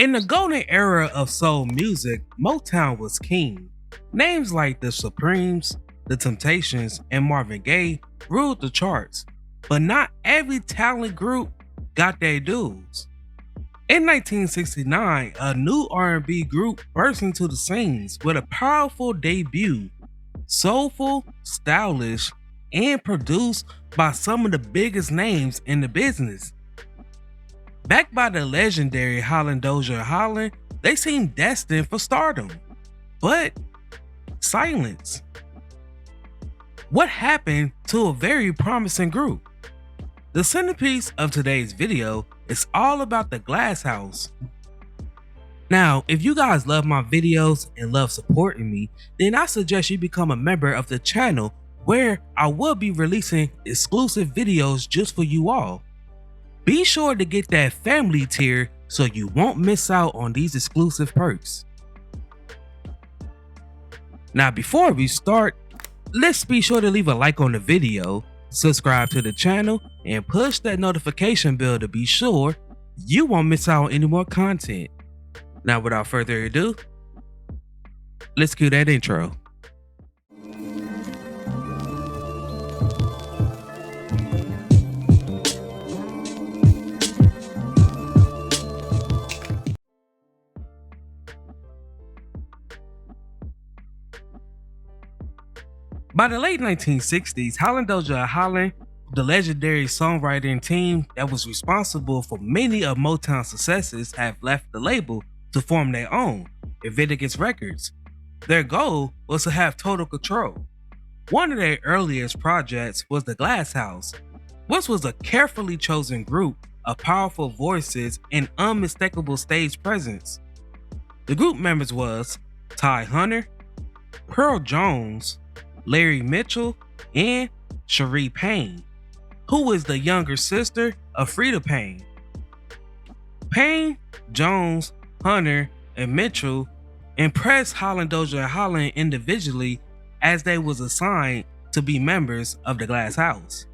In the golden era of soul music, Motown was king. Names like the Supremes, the Temptations, and Marvin Gaye ruled the charts, but not every talent group got their dues. In 1969, a new R&B group burst into the scenes with a powerful debut, soulful, stylish, and produced by some of the biggest names in the business. Backed by the legendary Holland Dozier Holland, they seemed destined for stardom. But silence. What happened to a very promising group? The centerpiece of today's video is all about the Glass House. Now, if you guys love my videos and love supporting me, then I suggest you become a member of the channel where I will be releasing exclusive videos just for you all. Be sure to get that family tier so you won't miss out on these exclusive perks. Now, before we start, let's be sure to leave a like on the video, subscribe to the channel, and push that notification bell to be sure you won't miss out on any more content. Now, without further ado, let's cue that intro. By the late 1960s, Holland Dozier Holland, the legendary songwriting team that was responsible for many of Motown's successes, have left the label to form their own, Invictus Records. Their goal was to have total control. One of their earliest projects was the Glass House, which was a carefully chosen group of powerful voices and unmistakable stage presence. The group members was Ty Hunter, Pearl Jones, Larry Mitchell, and Cherie Payne, who is the younger sister of Freda Payne. Payne, Jones, Hunter, and Mitchell impressed Holland Dozier Holland individually as they was assigned to be members of the Glass House.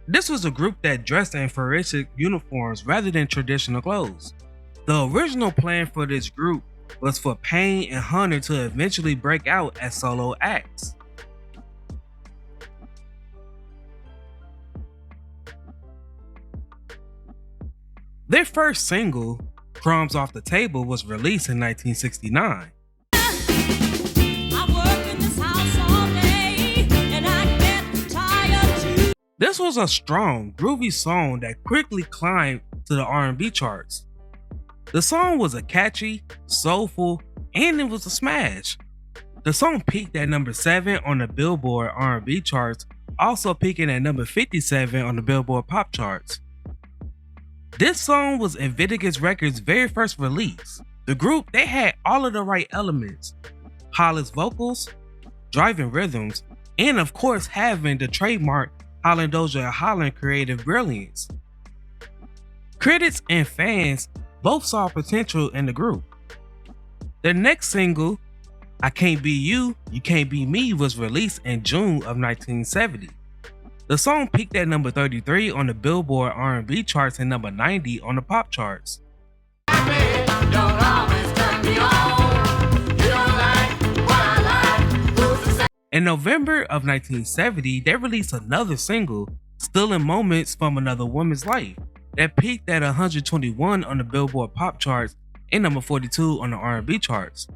This was a group that dressed in futuristic uniforms rather than traditional clothes. The original plan for this group was for Payne and Hunter to eventually break out as solo acts. Their first single, Crumbs Off the Table, was released in 1969. This was a strong, groovy song that quickly climbed to the R&B charts. The song was a catchy, soulful, and it was a smash. The song peaked at number 7 on the Billboard R&B charts, also peaking at number 57 on the Billboard Pop charts. This song was Invictus Records' very first release. The group, they had all of the right elements: Holland's vocals, driving rhythms, and of course having the trademark Holland Dozier Holland creative brilliance. Critics and fans both saw potential in the group. Their next single, I Can't Be You, You Can't Be Me, was released in June of 1970. The song peaked at number 33 on the Billboard R&B charts and number 90 on the pop charts. In November of 1970, they released another single, Still in Moments from Another Woman's Life, that peaked at 121 on the Billboard Pop charts and number 42 on the R&B charts.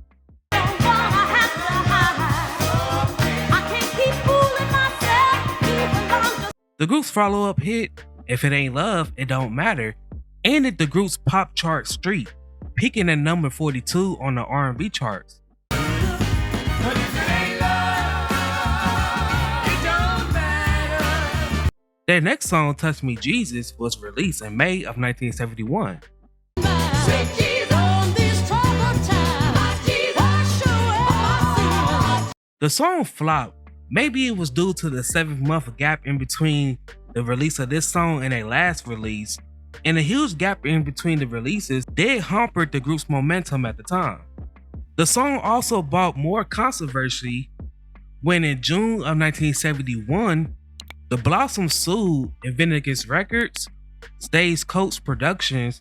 The group's follow-up hit, If It Ain't Love, It Don't Matter, ended the group's pop chart streak, peaking at number 42 on the R&B charts. Their next song, Touch Me Jesus, was released in May of 1971. The song flopped. Maybe it was due to the 7-month gap in between the release of this song and their last release, and the huge gap in between the releases did hamper the group's momentum at the time. The song also brought more controversy when in June of 1971, the Blossoms sued Invictus Records, Stagecoach Productions,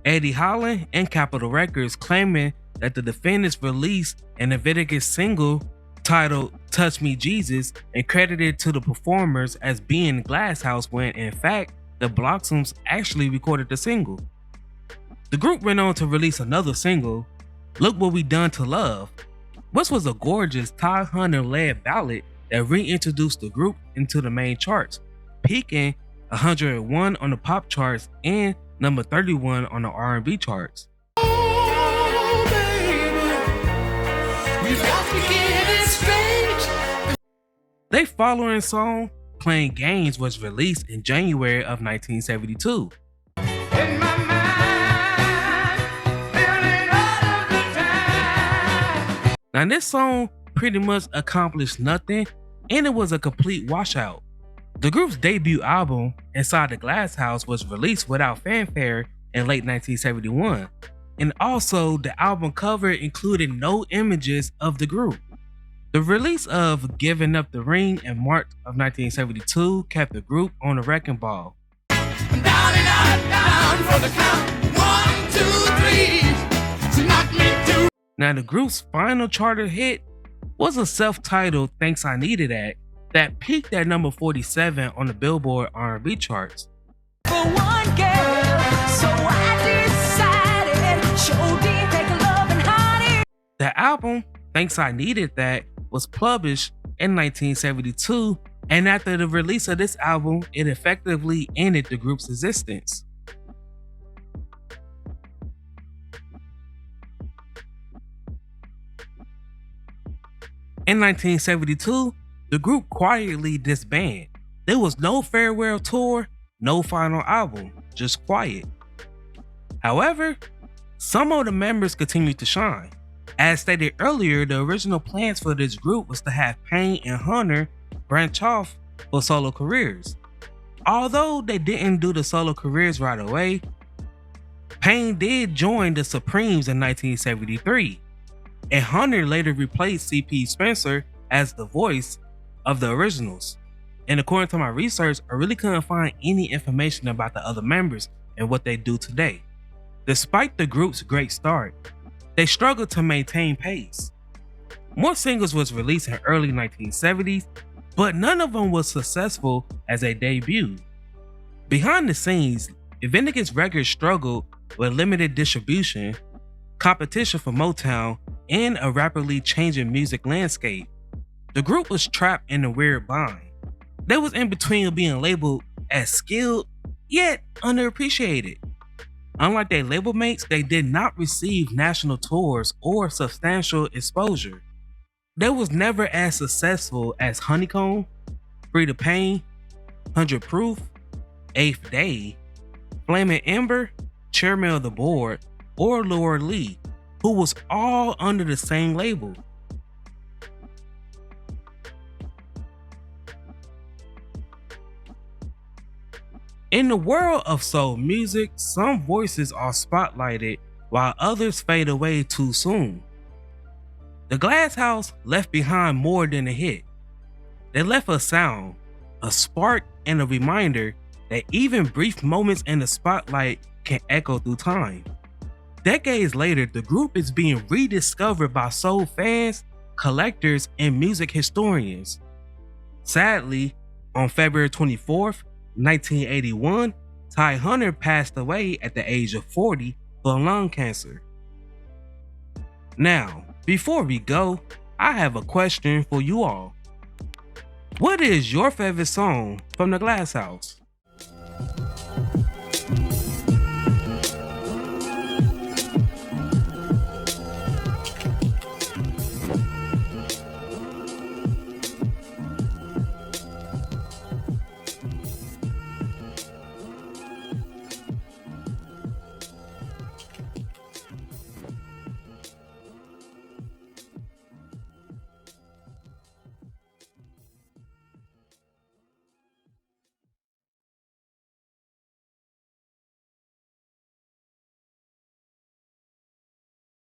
Eddie Holland and Capitol Records claiming that the defendants released an Invictus single titled Touch Me Jesus and credited to the performers as being Glass House when in fact the Blossoms actually recorded the single. The group went on to release another single, Look What We Done to Love, which was a gorgeous Ty Hunter-led ballad that reintroduced the group into the main charts, peaking 101 on the pop charts and number 31 on the R&B charts. Oh, baby, we've got to get it straight. Their following song, Playing Games, was released in January of 1972. In my mind, feeling all of the time. Now this song pretty much accomplished nothing and it was a complete washout. The group's debut album, Inside the Glass House, was released without fanfare in late 1971, and also the album cover included no images of the group. The release of Giving Up the Ring in March of 1972 kept the group on the wrecking ball. Down and out, down for the count. 1, 2, 3. So knock me to. Now the group's final charted hit was a self-titled Thanks I Needed that peaked at number 47 on the Billboard R&B charts. For one girl, so I decided, show deep, take love and honey. The album, Thanks I Needed That, was published in 1972, and after the release of this album, it effectively ended the group's existence. In 1972, the group quietly disbanded. There was no farewell tour, no final album, just quiet. However, some of the members continued to shine. As stated earlier, the original plans for this group was to have Payne and Hunter branch off for solo careers. Although they didn't do the solo careers right away, Payne did join the Supremes in 1973, and Hunter later replaced C.P. Spencer as the voice of the originals. And according to my research, I really couldn't find any information about the other members and what they do today. Despite the group's great start, they struggled to maintain pace. More singles was released in early 1970s, but none of them was successful as they debuted. Behind the scenes, Invictus Records struggled with limited distribution, competition for MOTOWN, and a rapidly changing music landscape. The group was trapped in a weird bind. They was in between being labeled as skilled, yet underappreciated. Unlike their label mates, they did not receive national tours or substantial exposure. They was never as successful as Honeycomb, Free to Pain, 100 Proof, 8th Day, Flaming Ember, Chairman of the Board, or Laura Lee, who was all under the same label. In the world of soul music, some voices are spotlighted while others fade away too soon. The Glass House left behind more than a hit. They left a sound, a spark, and a reminder that even brief moments in the spotlight can echo through time. Decades later, the group is being rediscovered by soul fans, collectors, and music historians. Sadly, on February 24th, 1981, Ty Hunter passed away at the age of 40 from lung cancer. Now, before we go, I have a question for you all. What is your favorite song from the Glass House?